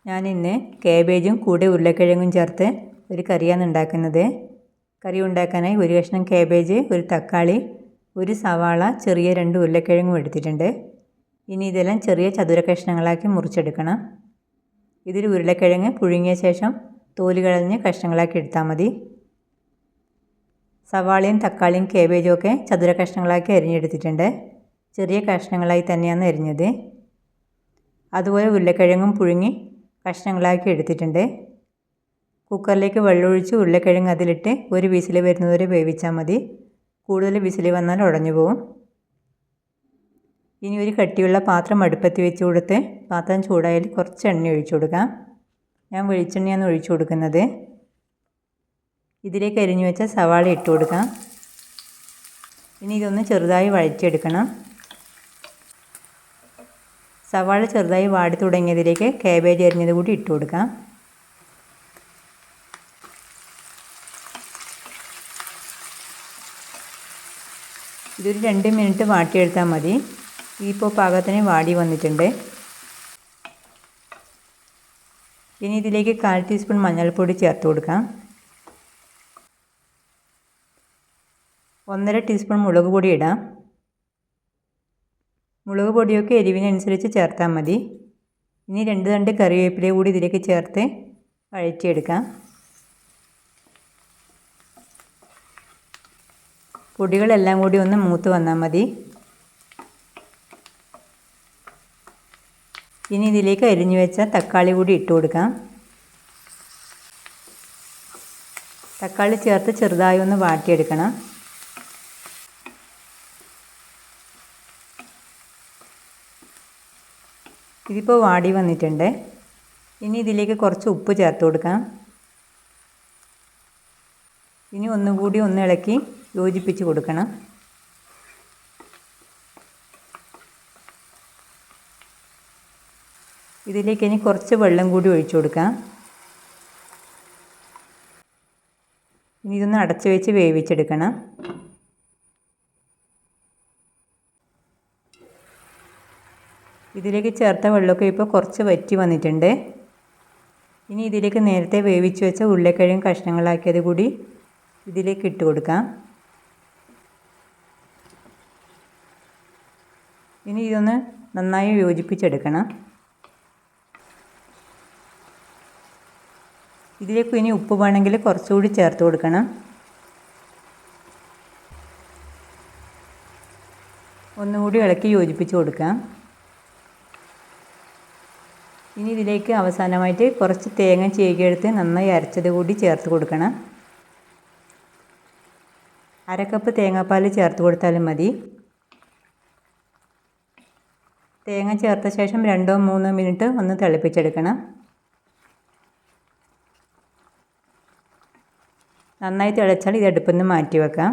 ഞാനിന്ന് കാബേജും കൂടെ ഉരുളക്കിഴങ്ങും ചേർത്ത് ഒരു കറിയാണ് ഉണ്ടാക്കുന്നത്. കറി ഉണ്ടാക്കാനായി ഒരു കഷ്ണം കാബേജ്, ഒരു തക്കാളി, ഒരു സവാള, ചെറിയ 2 ഉരുളക്കിഴങ്ങും എടുത്തിട്ടുണ്ട്. ഇനി ഇതെല്ലാം ചെറിയ ചതുര കഷ്ണങ്ങളാക്കി മുറിച്ചെടുക്കണം. ഇതിൽ ഉരുളക്കിഴങ്ങ് പുഴുങ്ങിയ ശേഷം തോല് കളഞ്ഞ് കഷ്ണങ്ങളാക്കി എടുത്താൽ മതി. സവാളയും തക്കാളിയും കാബേജും ഒക്കെ ചതുര കഷ്ണങ്ങളാക്കി അരിഞ്ഞെടുത്തിട്ടുണ്ട്. ചെറിയ കഷ്ണങ്ങളായി തന്നെയാണ് അരിഞ്ഞത്. അതുപോലെ ഉരുളക്കിഴങ്ങും പുഴുങ്ങി കഷ്ണങ്ങളാക്കി എടുത്തിട്ടുണ്ട്. കുക്കറിലേക്ക് വെള്ളമൊഴിച്ച് ഉരുളക്കിഴങ്ങ് അതിലിട്ട് ഒരു വിസിൽ വരുന്നതുവരെ വേവിച്ചാൽ മതി. കൂടുതൽ വിസിൽ വന്നാൽ ഉടഞ്ഞു പോകും. ഇനി ഒരു കട്ടിയുള്ള പാത്രം അടുപ്പത്ത് വെച്ച് കൊടുത്ത് പാത്രം ചൂടായാൽ കുറച്ച് എണ്ണ ഒഴിച്ചു കൊടുക്കാം. ഞാൻ വെളിച്ചെണ്ണയാണ് ഒഴിച്ചു കൊടുക്കുന്നത്. ഇതിലേക്ക് അരിഞ്ഞു വെച്ച സവാള ഇട്ട് കൊടുക്കാം. ഇനി ഇതൊന്ന് ചെറുതായി വഴറ്റിയെടുക്കണം. സവാള ചെറുതായി വാടി തുടങ്ങിയതിലേക്ക് കാബേജ് അരിഞ്ഞത് കൂടി ഇട്ട് കൊടുക്കാം. ഇതൊരു 2 മിനിറ്റ് വാട്ടിയെടുത്താൽ മതി. ഇപ്പോൾ പാകത്തിന് വാടി വന്നിട്ടുണ്ട്. ഇനി ഇതിലേക്ക് 1/4 ടീസ്പൂൺ മഞ്ഞൾപ്പൊടി ചേർത്ത് കൊടുക്കാം. 1.5 ടീസ്പൂൺ മുളക് പൊടി ഇടാം. മുളക് പൊടിയൊക്കെ എരിവിനനുസരിച്ച് ചേർത്താൽ മതി. ഇനി 2 തണ്ട് കറിവേപ്പില കൂടി ഇതിലേക്ക് ചേർത്ത് വഴറ്റിയെടുക്കാം. പൊടികളെല്ലാം കൂടി ഒന്ന് മൂത്ത് വന്നാൽ മതി. ഇനി ഇതിലേക്ക് അരിഞ്ഞു വെച്ച തക്കാളി കൂടി ഇട്ട് കൊടുക്കാം. തക്കാളി ചേർത്ത് ചെറുതായി ഒന്ന് വാട്ടിയെടുക്കണം. ഇതിപ്പോൾ വാടി വന്നിട്ടുണ്ട്. ഇനി ഇതിലേക്ക് കുറച്ച് ഉപ്പ് ചേർത്ത് കൊടുക്കാം. ഇനി ഒന്നുകൂടി ഒന്ന് ഇളക്കി യോജിപ്പിച്ച് കൊടുക്കണം. ഇതിലേക്ക് ഇനി കുറച്ച് വെള്ളം കൂടി ഒഴിച്ചു കൊടുക്കാം. ഇനി ഇതൊന്ന് അടച്ചു വെച്ച് വേവിച്ചെടുക്കണം. ഇതിലേക്ക് ചേർത്ത വെള്ളമൊക്കെ ഇപ്പോൾ കുറച്ച് വറ്റി വന്നിട്ടുണ്ട്. ഇനി ഇതിലേക്ക് നേരത്തെ വേവിച്ച് വെച്ച ഉരുളക്കിഴങ്ങ് കഷ്ണങ്ങളാക്കിയത് കൂടി ഇതിലേക്ക് ഇട്ട് കൊടുക്കാം. ഇനി ഇതൊന്ന് നന്നായി യോജിപ്പിച്ചെടുക്കണം. ഇതിലേക്ക് ഇനി ഉപ്പ് വേണമെങ്കിൽ കുറച്ചുകൂടി ചേർത്ത് കൊടുക്കണം. ഒന്നുകൂടി ഇളക്കി യോജിപ്പിച്ച് കൊടുക്കാം. ഇനി ഇതിലേക്ക് അവസാനമായിട്ട് കുറച്ച് തേങ്ങ ചിരകിയെടുത്ത് നന്നായി അരച്ചത് കൂടി ചേർത്ത് കൊടുക്കണം. 1/2 കപ്പ് തേങ്ങാപ്പാൽ ചേർത്ത് കൊടുത്താലും മതി. തേങ്ങ ചേർത്ത ശേഷം 2-3 മിനിറ്റ് ഒന്ന് തിളപ്പിച്ചെടുക്കണം. നന്നായി തിളച്ചാൽ ഇത് അടുപ്പിൽ നിന്ന് മാറ്റി വെക്കാം.